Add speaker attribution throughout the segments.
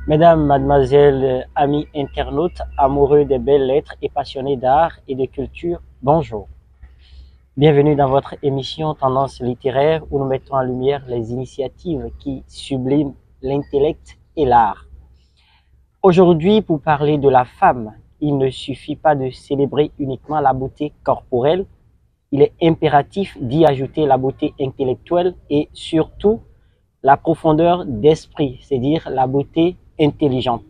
Speaker 1: Mesdames, mademoiselles, amis internautes, amoureux des belles lettres et passionnés d'art et de culture, bonjour. Bienvenue dans votre émission Tendance littéraire où nous mettons en lumière les initiatives qui subliment l'intellect et l'art. Aujourd'hui, pour parler de la femme, il ne suffit pas de célébrer uniquement la beauté corporelle, il est impératif d'y ajouter la beauté intellectuelle et surtout la profondeur d'esprit, c'est-à-dire la beauté intelligente.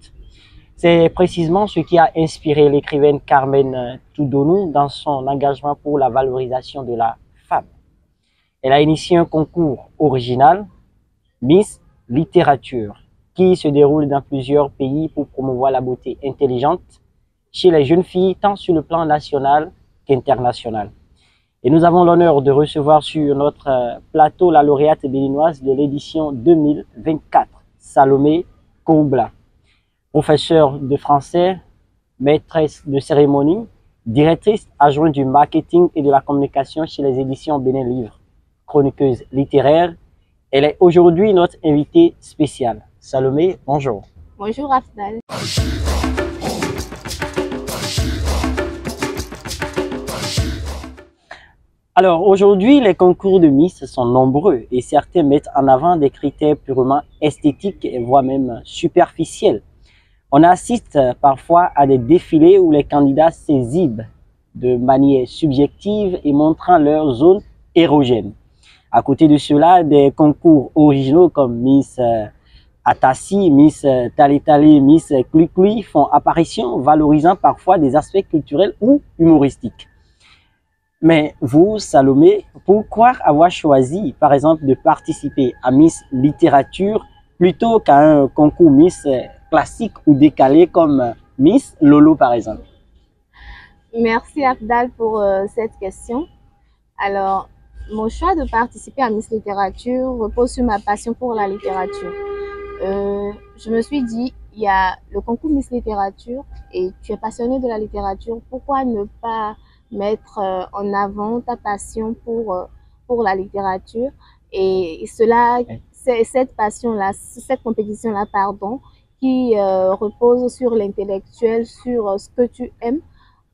Speaker 1: C'est précisément ce qui a inspiré l'écrivaine Carmen Toudonou dans son engagement pour la valorisation de la femme. Elle a initié un concours original, Miss Littérature, qui se déroule dans plusieurs pays pour promouvoir la beauté intelligente chez les jeunes filles, tant sur le plan national qu'international. Et nous avons l'honneur de recevoir sur notre plateau la lauréate béninoise de l'édition 2024, Salomé Koubla, professeure de français, maîtresse de cérémonie, directrice adjointe du marketing et de la communication chez les éditions Bénin Livre, chroniqueuse littéraire. Elle est aujourd'hui notre invitée spéciale. Salomé, bonjour.
Speaker 2: Bonjour Afdal.
Speaker 1: Alors aujourd'hui, les concours de Miss sont nombreux et certains mettent en avant des critères purement esthétiques et voire même superficiels. On assiste parfois à des défilés où les candidats s'exhibent de manière subjective et montrant leur zone érogène. À côté de cela, des concours originaux comme Miss Atassi, Miss Tali, Miss Klikli font apparition, valorisant parfois des aspects culturels ou humoristiques. Mais vous, Salomé, pourquoi avoir choisi, par exemple, de participer à Miss Littérature plutôt qu'à un concours Miss classique ou décalé comme Miss Lolo, par exemple?
Speaker 2: Merci Afdal pour cette question. Alors, mon choix de participer à Miss Littérature repose sur ma passion pour la littérature. Je me suis dit, il y a le concours Miss Littérature et tu es passionné de la littérature, pourquoi ne pas mettre en avant ta passion pour la littérature et cela, c'est cette passion-là, cette compétition-là, pardon, qui repose sur l'intellectuel, sur ce que tu aimes,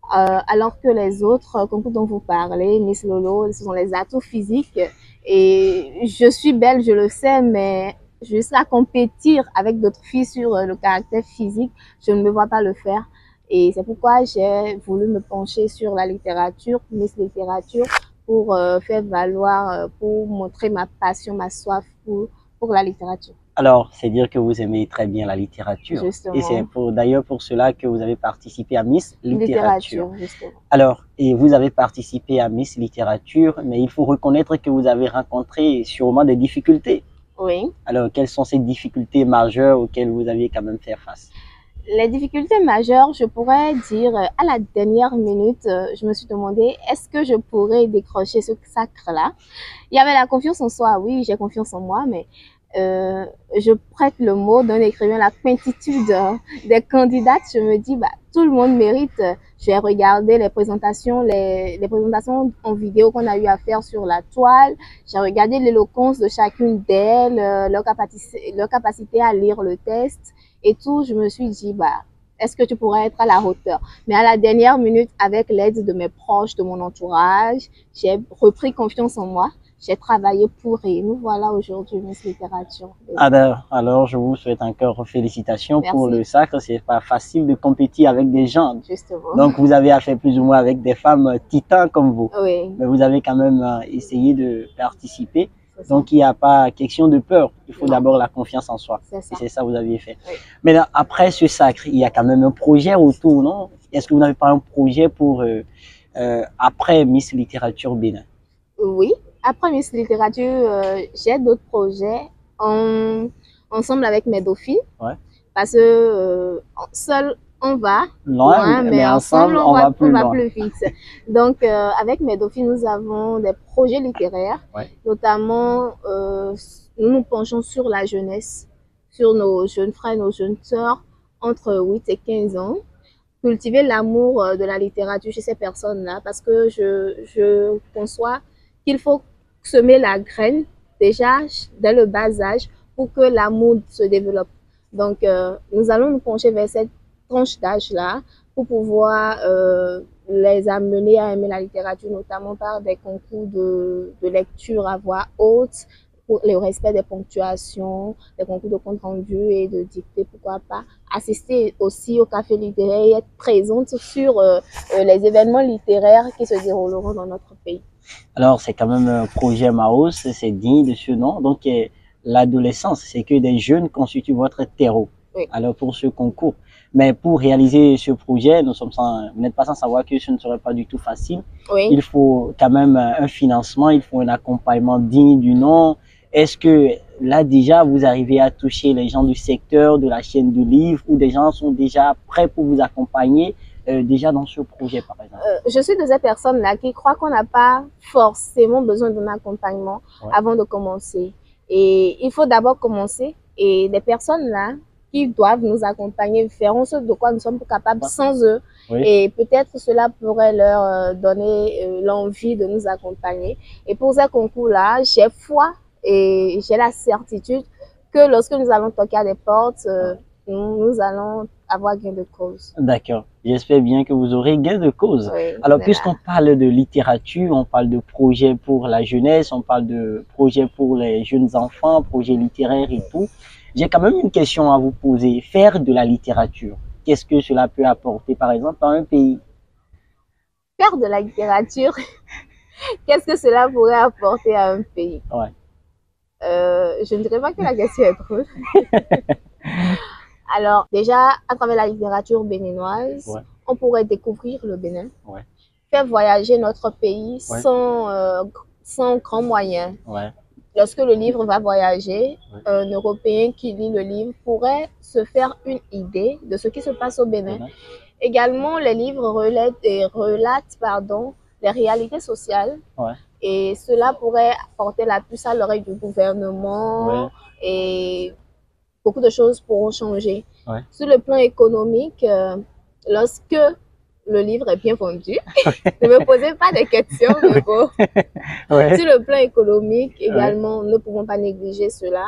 Speaker 2: alors que les autres concours dont vous parlez, Miss Lolo, ce sont les atouts physiques et je suis belle, je le sais, mais jusqu'à compétir avec d'autres filles sur le caractère physique, je ne me vois pas le faire. Et c'est pourquoi j'ai voulu me pencher sur la littérature, Miss Littérature, pour faire valoir, pour montrer ma passion, ma soif pour la littérature.
Speaker 1: Alors, c'est dire que vous aimez très bien la littérature.
Speaker 2: Justement.
Speaker 1: Et c'est d'ailleurs pour cela que vous avez participé à Miss Littérature.
Speaker 2: Justement.
Speaker 1: Alors, et vous avez participé à Miss Littérature, mais il faut reconnaître que vous avez rencontré sûrement des difficultés.
Speaker 2: Oui.
Speaker 1: Alors, quelles sont ces difficultés majeures auxquelles vous aviez quand même fait face?
Speaker 2: Les difficultés majeures, je pourrais dire, à la dernière minute, je me suis demandé, est-ce que je pourrais décrocher ce sacre-là? Il y avait la confiance en soi, oui, j'ai confiance en moi, mais je prête le mot d'un écrivain, la quintitude des candidates. Je me dis, bah, tout le monde mérite. J'ai regardé les présentations en vidéo qu'on a eu à faire sur la toile. J'ai regardé l'éloquence de chacune d'elles, leur capacité à lire le texte et tout. Je me suis dit, bah, est-ce que tu pourrais être à la hauteur? Mais à la dernière minute, avec l'aide de mes proches, de mon entourage, j'ai repris confiance en moi. J'ai travaillé pour et nous voilà aujourd'hui Miss Littérature.
Speaker 1: Alors, je vous souhaite encore félicitations.
Speaker 2: Merci.
Speaker 1: Pour le sacre. C'est pas facile de compétir avec des gens.
Speaker 2: Justement.
Speaker 1: Donc, vous avez affaire plus ou moins avec des femmes titans comme vous.
Speaker 2: Oui.
Speaker 1: Mais vous avez quand même essayé de participer. Donc, il n'y a pas question de peur. Il faut d'abord la confiance en soi. Et c'est ça que vous aviez fait.
Speaker 2: Oui.
Speaker 1: Mais là, après ce sacre, il y a quand même un projet autour, non? Est-ce que vous n'avez pas un projet pour après Miss Littérature Bénin?
Speaker 2: Oui. Après Miss Littérature, j'ai d'autres projets ensemble avec mes dauphines.
Speaker 1: Ouais.
Speaker 2: Parce que seul on va
Speaker 1: loin, mais ensemble on va plus
Speaker 2: vite. Donc avec mes dauphines, nous avons des projets littéraires, notamment nous nous penchons sur la jeunesse, sur nos jeunes frères, nos jeunes sœurs entre 8 et 15 ans. Cultiver l'amour de la littérature chez ces personnes-là, parce que je conçois qu'il faut semer la graine déjà dès le bas âge pour que l'amour se développe. Donc, nous allons nous pencher vers cette tranche d'âge-là pour pouvoir les amener à aimer la littérature, notamment par des concours de lecture à voix haute, pour le respect des ponctuations, des concours de compte rendu et de dictée, pourquoi pas. Assister aussi au café littéraire et être présente sur les événements littéraires qui se dérouleront dans notre pays.
Speaker 1: Alors, c'est quand même un projet Maos, c'est digne de ce nom. Donc, l'adolescence, c'est que des jeunes constituent votre terreau.
Speaker 2: Oui.
Speaker 1: Alors, pour ce concours. Mais pour réaliser ce projet, vous n'êtes pas sans savoir que ce ne serait pas du tout facile.
Speaker 2: Oui.
Speaker 1: Il faut quand même un financement, il faut un accompagnement digne du nom. Est-ce que là, déjà, vous arrivez à toucher les gens du secteur, de la chaîne du livre, ou des gens sont déjà prêts pour vous accompagner déjà dans ce projet, par exemple?
Speaker 2: Je suis de ces personnes-là qui croient qu'on n'a pas forcément besoin d'un accompagnement avant de commencer. Et il faut d'abord commencer. Et les personnes-là qui doivent nous accompagner verront ce de quoi nous sommes capables sans eux. Oui. Et peut-être cela pourrait leur donner l'envie de nous accompagner. Et pour ces concours-là, j'ai foi et j'ai la certitude que lorsque nous allons toquer à des portes, nous allons avoir gain de cause.
Speaker 1: D'accord. J'espère bien que vous aurez gain de cause.
Speaker 2: Oui,
Speaker 1: alors, puisqu'on parle de littérature, on parle de projets pour la jeunesse, on parle de projets pour les jeunes enfants, projets littéraires et tout. J'ai quand même une question à vous poser. Faire de la littérature, qu'est-ce que cela peut apporter, par exemple, à un pays?
Speaker 2: Faire de la littérature, qu'est-ce que cela pourrait apporter à un pays?
Speaker 1: Ouais.
Speaker 2: Je ne dirais pas que la question est drôle. Alors, déjà, à travers la littérature béninoise, on pourrait découvrir le Bénin, faire voyager notre pays sans grands moyens. Lorsque le livre va voyager, un Européen qui lit le livre pourrait se faire une idée de ce qui se passe au Bénin. Également, les livres relatent les réalités sociales. Et cela pourrait porter la puce à l'oreille du gouvernement et beaucoup de choses pourront changer. Sur le plan économique, lorsque le livre est bien vendu, ne me posez pas de questions, mais bon. Sur le plan économique, également, nous ne pouvons pas négliger cela.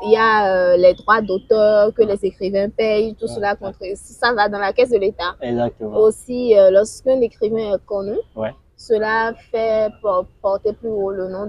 Speaker 2: Il y a les droits d'auteur que les écrivains payent, tout cela, ça va dans la caisse de l'État. Aussi, lorsqu'un écrivain est connu, cela fait porter plus haut le nom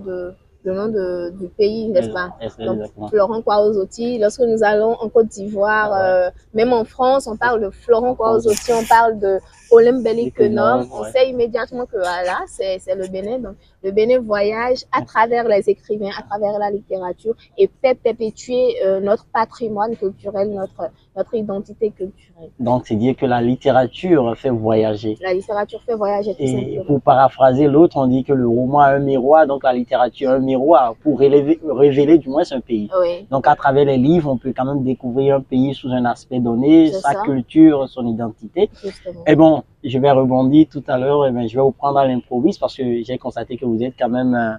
Speaker 2: du pays, n'est-ce pas? Donc, Florent Kwaouzoti, lorsque nous allons en Côte d'Ivoire, même en France, on parle de Florent Kwaouzoti, on parle de Olympe Belliquenom, on sait immédiatement que voilà, c'est le Bénin. Donc, le Bénin voyage à travers les écrivains, à travers la littérature et fait perpétuer notre patrimoine culturel, notre identité culturelle.
Speaker 1: Donc, c'est dire que la littérature fait voyager.
Speaker 2: La littérature fait voyager, tout simplement.
Speaker 1: Et pour paraphraser l'autre, on dit que le roman a un miroir, donc la littérature a un miroir pour révéler du moins un pays. Donc, à travers les livres, on peut quand même découvrir un pays sous un aspect donné, sa culture, son identité.
Speaker 2: Justement.
Speaker 1: Et bon, je vais rebondir tout à l'heure, je vais vous prendre à l'improviste parce que j'ai constaté que vous êtes quand même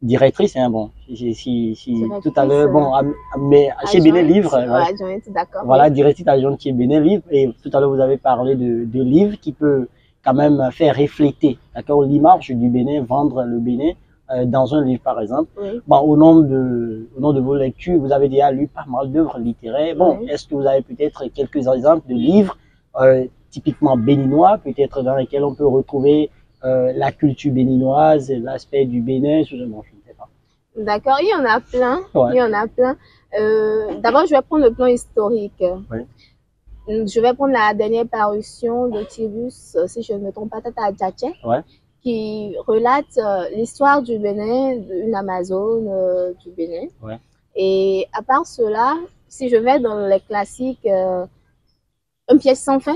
Speaker 1: directrice, hein, bon, tout à l'heure, bon, mais chez Bénin Livre, voilà, directrice adjointe chez Bénin Livre, et tout à l'heure vous avez parlé de livres qui peut quand même faire refléter, d'accord, l'image du Bénin, vendre le Bénin dans un livre par exemple. Bon, au nom de vos lectures, vous avez déjà lu pas mal d'œuvres littéraires. Bon, est-ce que vous avez peut-être quelques exemples de livres typiquement béninois, peut-être dans lesquels on peut retrouver la culture béninoise, l'aspect du Bénin, je ne sais pas.
Speaker 2: D'accord, il y en a plein. Il y en a plein. D'abord, je vais prendre le plan historique. Je vais prendre la dernière parution de Tibus, si je ne me trompe pas, Tata Adjache, qui relate l'histoire du Bénin, d'une Amazone du Bénin. Et à part cela, si je vais dans les classiques, Un piège sans fin.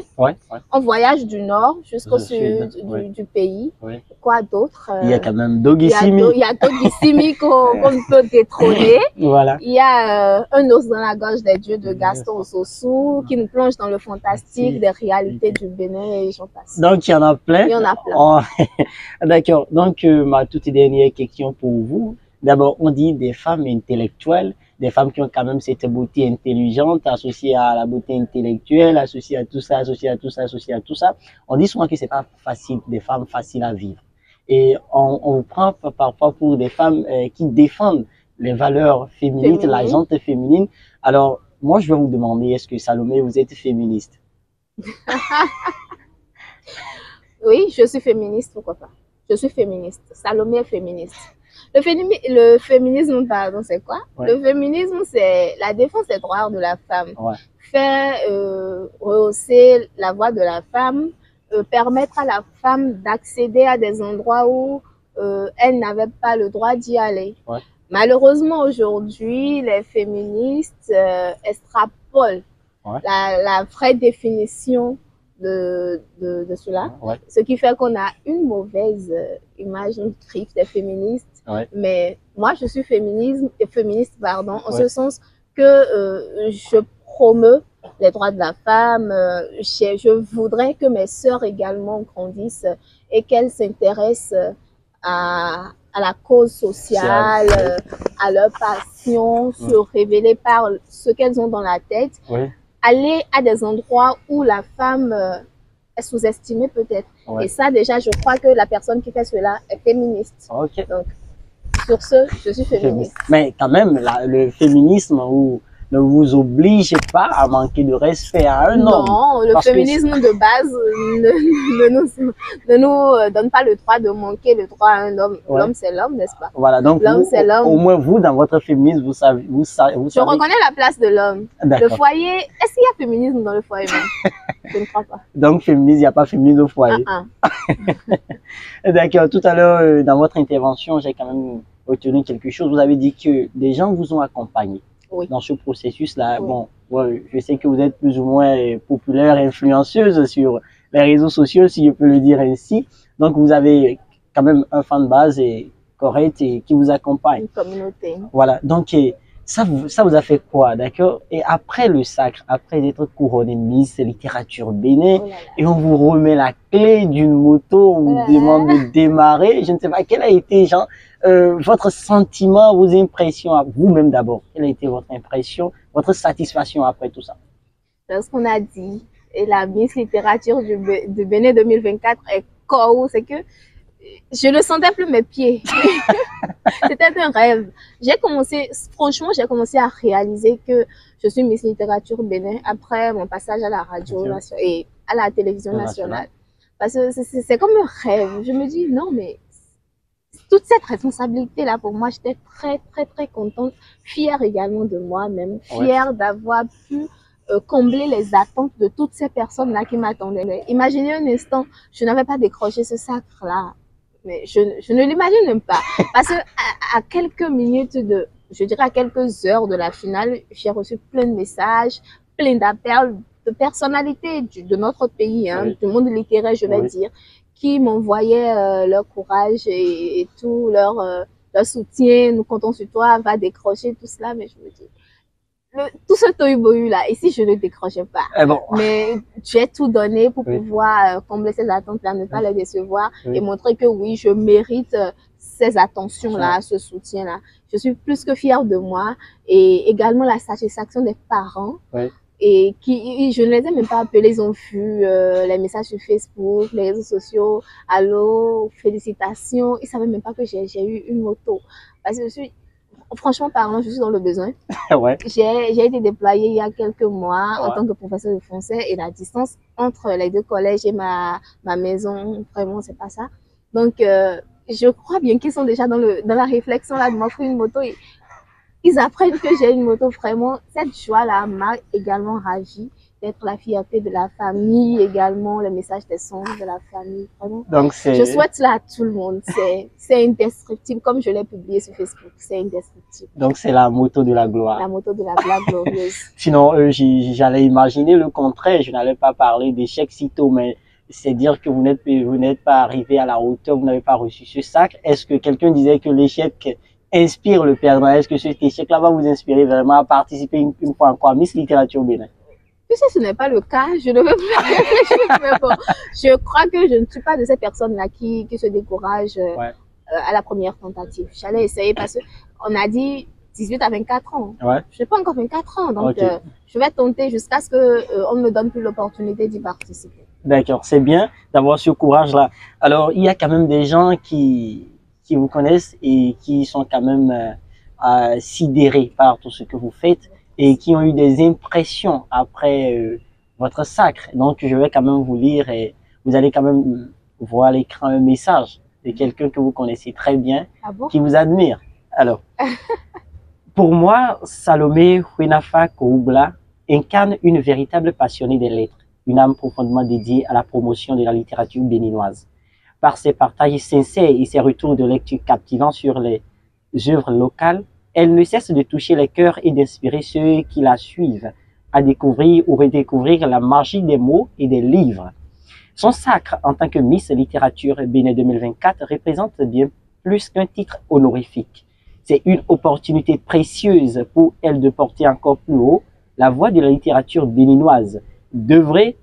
Speaker 2: On voyage du nord jusqu'au sud du pays. Quoi d'autre?
Speaker 1: Il y a quand même Doggy Simi.
Speaker 2: Il y a Doggy Simi qu'on peut détrôner.
Speaker 1: Voilà.
Speaker 2: Il y a Un os dans la gorge des dieux de Gaston Ossosou qui nous plonge dans le fantastique des réalités du Bénin et j'en passe.
Speaker 1: Donc il y en a plein.
Speaker 2: Il y en a plein.
Speaker 1: D'accord. Donc ma toute dernière question pour vous. D'abord, on dit des femmes intellectuelles, des femmes qui ont quand même cette beauté intelligente associée à la beauté intellectuelle, associée à tout ça, associée à tout ça, associée à tout ça. On dit souvent que c'est pas facile, des femmes faciles à vivre. et on vous prend parfois pour des femmes qui défendent les valeurs féminines, la
Speaker 2: Féminine.
Speaker 1: gente féminine. Alors, moi, je vais vous demander, est-ce que Salomé, vous êtes féministe?
Speaker 2: Oui, je suis féministe, pourquoi pas. Je suis féministe. Salomé est féministe. Le féminisme, pardon, c'est quoi?
Speaker 1: Ouais.
Speaker 2: Le féminisme, c'est la défense des droits de la femme.
Speaker 1: Ouais.
Speaker 2: Faire rehausser la voix de la femme, permettre à la femme d'accéder à des endroits où elle n'avait pas le droit d'y aller.
Speaker 1: Ouais.
Speaker 2: Malheureusement, aujourd'hui, les féministes extrapolent la vraie définition de cela, ce qui fait qu'on a une mauvaise image, une griffe des féministes. Mais moi, je suis féministe, pardon, en ce sens que je promeux les droits de la femme. Je voudrais que mes sœurs également grandissent et qu'elles s'intéressent à la cause sociale, à leur passion, se révéler par ce qu'elles ont dans la tête. Aller à des endroits où la femme est sous-estimée peut-être. Et ça, déjà, je crois que la personne qui fait cela est féministe. Donc, sur ce, je suis féministe.
Speaker 1: Mais quand même, le féminisme ne vous oblige pas à manquer de respect à un homme.
Speaker 2: Non, le féminisme de base ne nous donne pas le droit de manquer le droit à un homme. L'homme, c'est l'homme, n'est-ce pas?
Speaker 1: Voilà, donc
Speaker 2: l'homme, c'est l'homme.
Speaker 1: Au moins vous, dans votre féminisme, vous savez.
Speaker 2: Je reconnais la place de l'homme. Le foyer, est-ce qu'il y a féminisme dans le foyer même? Je ne crois pas.
Speaker 1: Donc féminisme, il n'y a pas féminisme au foyer. D'accord, tout à l'heure, dans votre intervention, j'ai quand même retenu quelque chose. Vous avez dit que des gens vous ont accompagné. Dans ce processus-là. Bon, je sais que vous êtes plus ou moins populaire, influenceuse sur les réseaux sociaux, si je peux le dire ainsi. Donc, vous avez quand même un fan de base correct et qui vous accompagne.
Speaker 2: Une communauté.
Speaker 1: Voilà. Donc, ça vous a fait quoi, d'accord? Et après le sacre, après d'être couronné Miss Littérature Bénin, et on vous remet la clé d'une moto, on vous demande de démarrer. Je ne sais pas, quel a été, genre, votre sentiment, vos impressions, vous-même d'abord, quelle a été votre impression, votre satisfaction après tout ça?
Speaker 2: Lorsqu'on a dit, et la Miss Littérature de Bénin 2024 est quoi, c'est que je ne sentais plus mes pieds. C'était un rêve. Franchement, j'ai commencé à réaliser que je suis Miss Littérature Bénin après mon passage à la radio et à la télévision nationale. Parce que c'est comme un rêve. Je me dis, non, mais toute cette responsabilité-là, pour moi, j'étais très, très, très contente, fière également de moi-même, fière d'avoir pu combler les attentes de toutes ces personnes-là qui m'attendaient. Imaginez un instant, je n'avais pas décroché ce sacre-là. Mais je ne l'imagine même pas. Parce que à quelques minutes je dirais à quelques heures de la finale, j'ai reçu plein de messages, plein d'appels de personnalités de notre pays, du monde littéraire, je vais dire, qui m'envoyaient leur courage et tout, leur soutien. Nous comptons sur toi, va décrocher tout cela. Mais je me dis, tout ce tohu-bohu là, et si je ne décrochais pas, mais j'ai tout donné pour pouvoir combler ces attentes-là, ne pas les décevoir et montrer que oui, je mérite ces attentions-là, ce soutien-là. Je suis plus que fière de moi et également la satisfaction des parents et qui, je ne les ai même pas appelés, ils ont vu les messages sur Facebook, les réseaux sociaux, allô, félicitations, ils savaient même pas que j'ai eu une moto parce que franchement parlant, je suis dans le besoin. J'ai été déployée il y a quelques mois en tant que professeur de français et la distance entre les deux collèges et ma maison, vraiment, c'est pas ça. Donc, je crois bien qu'ils sont déjà dans la réflexion là de m'offrir une moto. Ils apprennent que j'ai une moto, vraiment. Cette joie-là m'a également ravie d'être la fierté de la famille, également les messages des sons de la famille, vraiment. Donc, je souhaite cela à tout le monde. C'est indescriptible, comme je l'ai publié sur Facebook, c'est indescriptible.
Speaker 1: Donc, c'est la moto de la gloire.
Speaker 2: La moto de la gloire glorieuse.
Speaker 1: Sinon, j'allais imaginer le contraire. Je n'allais pas parler d'échec sitôt, mais c'est dire que vous n'êtes pas arrivé à la hauteur, vous n'avez pas reçu ce sac. Est-ce que quelqu'un disait que l'échec inspire le perdant? Est-ce que cet échec-là va vous inspirer vraiment à participer une fois encore à Miss Littérature Bénin?
Speaker 2: Tu sais, ce n'est pas le cas. Je ne veux pas réfléchir, mais bon, je crois que je ne suis pas de ces personnes-là qui se découragent à la première tentative. J'allais essayer parce qu'on a dit 18 à 24 ans. Je n'ai pas encore 24 ans, donc je vais tenter jusqu'à ce qu'on ne me donne plus l'opportunité d'y participer.
Speaker 1: D'accord, c'est bien d'avoir ce courage-là. Alors, il y a quand même des gens qui vous connaissent et qui sont quand même sidérés par tout ce que vous faites et qui ont eu des impressions après votre sacre. Donc, je vais quand même vous lire et vous allez quand même voir à l'écran un message de quelqu'un que vous connaissez très bien,
Speaker 2: Ah bon?
Speaker 1: qui vous admire. Alors, pour moi, Salomé Huenafa Koubla incarne une véritable passionnée des lettres, une âme profondément dédiée à la promotion de la littérature béninoise. Par ses partages sincères et ses retours de lecture captivants sur les œuvres locales, elle ne cesse de toucher les cœurs et d'inspirer ceux qui la suivent à découvrir ou redécouvrir la magie des mots et des livres. Son sacre en tant que Miss Littérature Bénin 2024 représente bien plus qu'un titre honorifique. C'est une opportunité précieuse pour elle de porter encore plus haut la voix de la littérature béninoise, d'œuvrer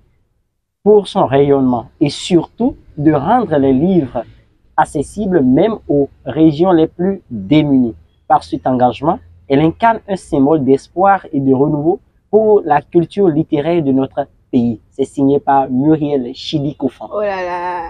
Speaker 1: pour son rayonnement et surtout de rendre les livres accessibles même aux régions les plus démunies. Par cet engagement, elle incarne un symbole d'espoir et de renouveau pour la culture littéraire de notre pays. C'est signé par Muriel Chidikofan.
Speaker 2: Oh là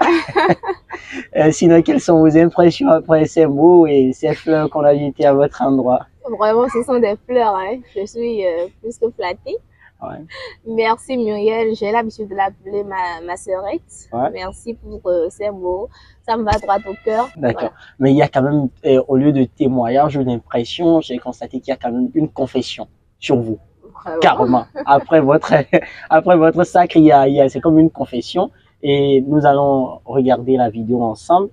Speaker 2: là!
Speaker 1: Sinon, quelles sont vos impressions après ces mots et ces fleurs qu'on a jetées à votre endroit?
Speaker 2: Vraiment, ce sont des fleurs, hein. Je suis plus que flattée.
Speaker 1: Ouais.
Speaker 2: Merci Muriel, j'ai l'habitude de l'appeler ma sœurette.
Speaker 1: Ouais.
Speaker 2: Merci pour ces mots, ça me va droit au cœur.
Speaker 1: D'accord.
Speaker 2: Voilà.
Speaker 1: Mais il y a quand même, au lieu de témoignage ou d'impression, j'ai constaté qu'il y a quand même une confession sur vous.
Speaker 2: Vraiment.
Speaker 1: Carrément. Après votre sacre, c'est comme une confession et nous allons regarder la vidéo ensemble.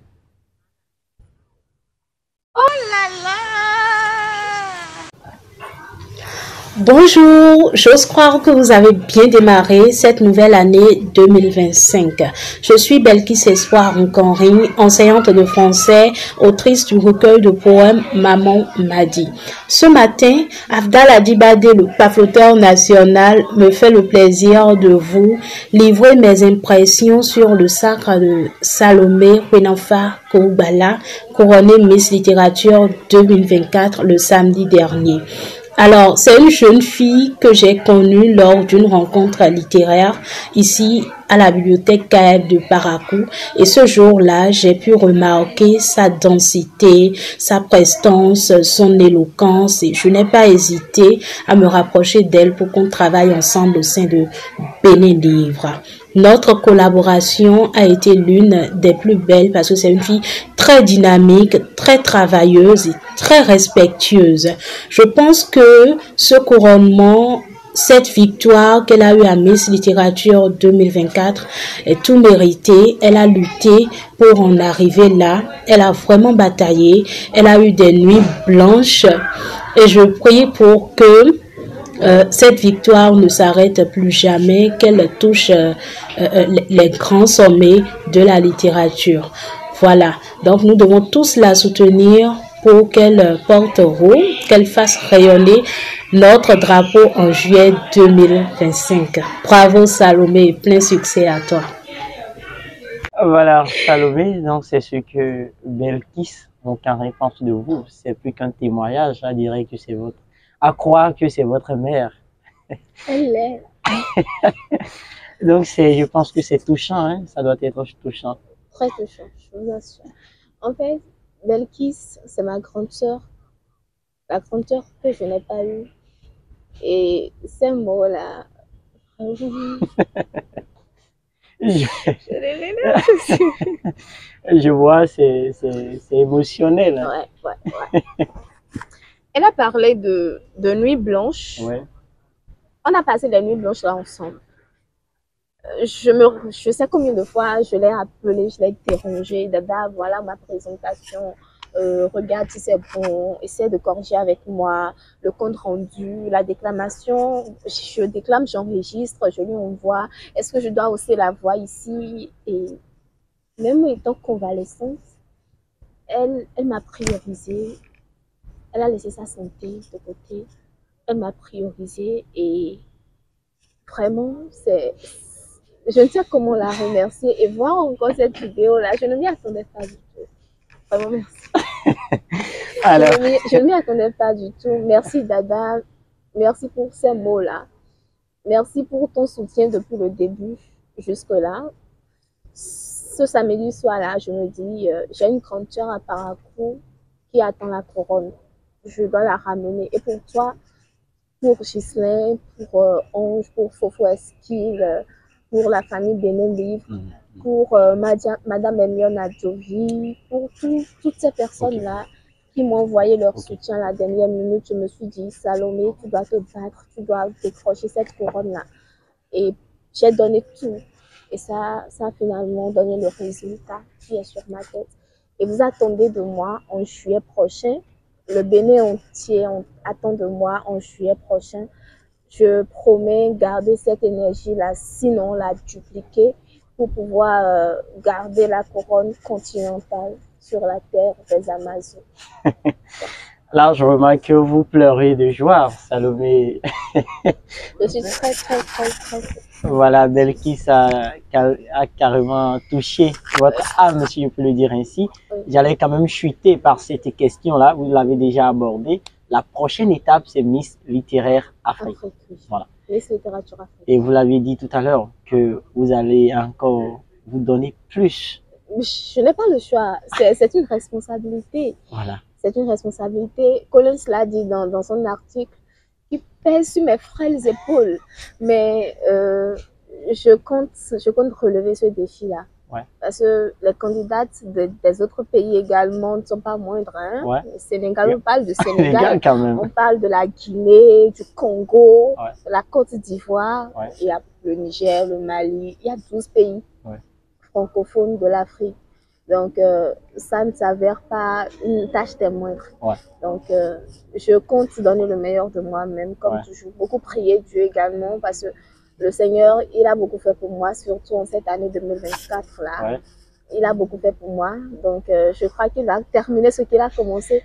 Speaker 2: Oh là là!
Speaker 3: Bonjour, j'ose croire que vous avez bien démarré cette nouvelle année 2025. Je suis Belkis Espoir Nkonring, enseignante de français, autrice du recueil de poèmes Maman m'a dit. Ce matin, Afdal Adibadé, le pafloteur national, me fait le plaisir de vous livrer mes impressions sur le sacre de Salomé Huenafa Koubala, couronnée Miss Littérature 2024 le samedi dernier. Alors, c'est une jeune fille que j'ai connue lors d'une rencontre littéraire ici à la bibliothèque Caeb de Parakou. Et ce jour-là, j'ai pu remarquer sa densité, sa prestance, son éloquence. Et je n'ai pas hésité à me rapprocher d'elle pour qu'on travaille ensemble au sein de Bénin Livre. Notre collaboration a été l'une des plus belles parce que c'est une fille très dynamique, très travailleuse et très respectueuse. Je pense que ce couronnement, cette victoire qu'elle a eue à Miss Littérature 2024 est tout mérité. Elle a lutté pour en arriver là. Elle a vraiment bataillé. Elle a eu des nuits blanches et je prie pour que cette victoire ne s'arrête plus jamais, qu'elle touche les grands sommets de la littérature. Voilà, donc nous devons tous la soutenir pour qu'elle porte haut, qu'elle fasse rayonner notre drapeau en juillet 2025. Bravo Salomé et plein succès à toi.
Speaker 1: Voilà, Salomé, donc c'est ce que Belkis, donc en réponse de vous, c'est plus qu'un témoignage, je dirais que c'est votre, à croire que c'est votre mère.
Speaker 2: Elle l'est.
Speaker 1: Donc je pense que c'est touchant, hein? Ça doit être touchant.
Speaker 2: Très touchant, je vous assure. En fait, Belkis, c'est ma grande sœur. La grande sœur que je n'ai pas eue. Et ces mots-là,
Speaker 1: je vois, c'est émotionnel. Hein?
Speaker 2: Ouais. Elle a parlé de nuit blanche.
Speaker 1: Ouais.
Speaker 2: On a passé des nuits blanches là ensemble. Je sais combien de fois je l'ai appelé, je l'ai dérangé. Dada, voilà ma présentation. Regarde si c'est bon, essaie de corriger avec moi le compte rendu, la déclamation. Je déclame, j'enregistre, je lui envoie. Est-ce que je dois hausser la voix ici? Et même étant convalescente, elle m'a priorisée. Elle a laissé sa santé de côté. Elle m'a priorisée et vraiment, je ne sais comment la remercier et voir encore cette vidéo-là. Je ne m'y attendais pas du tout. Vraiment, merci.
Speaker 1: Alors...
Speaker 2: Je ne m'y attendais pas du tout. Merci, Dada. Merci pour ces mots-là. Merci pour ton soutien depuis le début jusque-là. ce samedi soir-là, je me dis, j'ai une grande sœur à Parakou qui attend la couronne. Je dois la ramener. Et pour toi, pour Ghislain, pour Ange, pour Fofo Esquile, pour la famille Bénin Livre, pour Madame Hermione Adjovi, pour toutes ces personnes-là qui m'ont envoyé leur soutien à la dernière minute, je me suis dit, Salomé, tu dois te battre, tu dois décrocher cette couronne-là. Et j'ai donné tout. Et ça a finalement donné le résultat qui est sur ma tête. Et vous attendez de moi en juillet prochain. Le Bénin entier attend de moi en juillet prochain. Je promets garder cette énergie-là, sinon la dupliquer pour pouvoir garder la couronne continentale sur la terre des Amazones.
Speaker 1: Là, je remarque que vous pleurez de joie, Salomé.
Speaker 2: Je suis très.
Speaker 1: Voilà, Belkis a carrément touché votre âme, si je peux le dire ainsi. Oui. J'allais quand même chuter par cette question-là, vous l'avez déjà abordée. La prochaine étape, c'est Miss Littéraire Afrique. Voilà.
Speaker 2: Miss Littérature Afrique.
Speaker 1: Et vous l'avez dit tout à l'heure, que vous allez encore vous donner plus.
Speaker 2: Je n'ai pas le choix, c'est une responsabilité.
Speaker 1: Voilà.
Speaker 2: C'est une responsabilité. Collins l'a dit dans son article, qui pèse sur mes frêles épaules. Mais je compte relever ce défi-là.
Speaker 1: Ouais.
Speaker 2: Parce que les candidates des autres pays également ne sont pas moindres. Hein?
Speaker 1: Ouais.
Speaker 2: Le Sénégal, on parle du Sénégal,
Speaker 1: quand même.
Speaker 2: On parle de la Guinée, du Congo,
Speaker 1: ouais.
Speaker 2: de la Côte d'Ivoire,
Speaker 1: ouais.
Speaker 2: Il y a le Niger, le Mali, il y a 12 pays francophones de l'Afrique. Donc, ça ne s'avère pas une tâche des moindres.
Speaker 1: Ouais.
Speaker 2: Donc, je compte donner le meilleur de moi-même, comme toujours. Beaucoup prier Dieu également, parce que le Seigneur, il a beaucoup fait pour moi, surtout en cette année 2024-là.
Speaker 1: Ouais.
Speaker 2: Il a beaucoup fait pour moi. Donc, je crois qu'il va terminer ce qu'il a commencé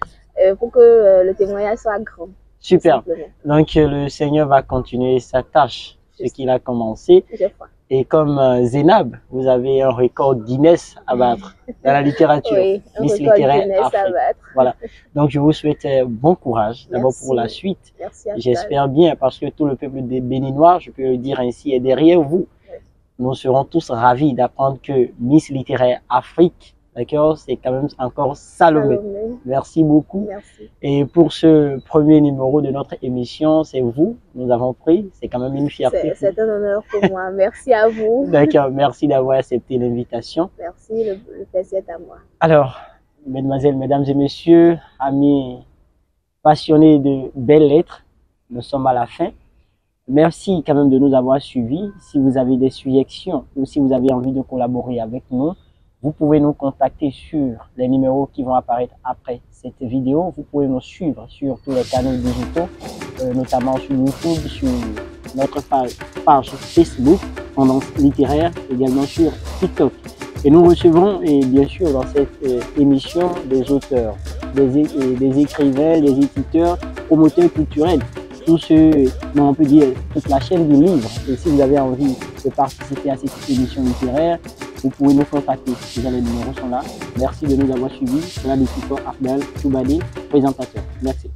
Speaker 2: pour que le témoignage soit grand.
Speaker 1: Super. Donc, le Seigneur va continuer sa tâche, ce qu'il a commencé.
Speaker 2: Je crois.
Speaker 1: Et comme Zénab, vous avez un record Guinness à battre dans la littérature.
Speaker 2: Oui,
Speaker 1: Miss Littéraire Afrique. Voilà. Donc, je vous souhaite bon courage d'abord pour la suite.
Speaker 2: Merci.
Speaker 1: J'espère bien parce que tout le peuple des Béninois, je peux le dire ainsi, est derrière vous. Oui. Nous serons tous ravis d'apprendre que Miss Littéraire Afrique, d'accord, c'est quand même encore Salomé. Merci beaucoup.
Speaker 2: Merci.
Speaker 1: Et pour ce premier numéro de notre émission, c'est vous, nous avons pris. C'est quand même une fierté.
Speaker 2: C'est un honneur pour moi. Merci à vous.
Speaker 1: D'accord, merci d'avoir accepté l'invitation.
Speaker 2: Merci, le plaisir est à moi.
Speaker 1: Alors, mesdemoiselles, mesdames et messieurs, amis passionnés de belles lettres, nous sommes à la fin. Merci quand même de nous avoir suivis. Si vous avez des suggestions ou si vous avez envie de collaborer avec nous, vous pouvez nous contacter sur les numéros qui vont apparaître après cette vidéo. Vous pouvez nous suivre sur tous les canaux digitaux, notamment sur YouTube, sur notre page Facebook, Tendance Littéraire, également sur TikTok. Et nous recevrons, et bien sûr, dans cette émission, des auteurs, des écrivains, des éditeurs, promoteurs culturels, tous ceux, on peut dire, toute la chaîne du livre. Et si vous avez envie de participer à cette émission littéraire, vous pouvez nous contacter. Déjà, les numéros sont là. Merci de nous avoir suivis. C'est là le tuteur Abdel Toubadi, présentateur. Merci.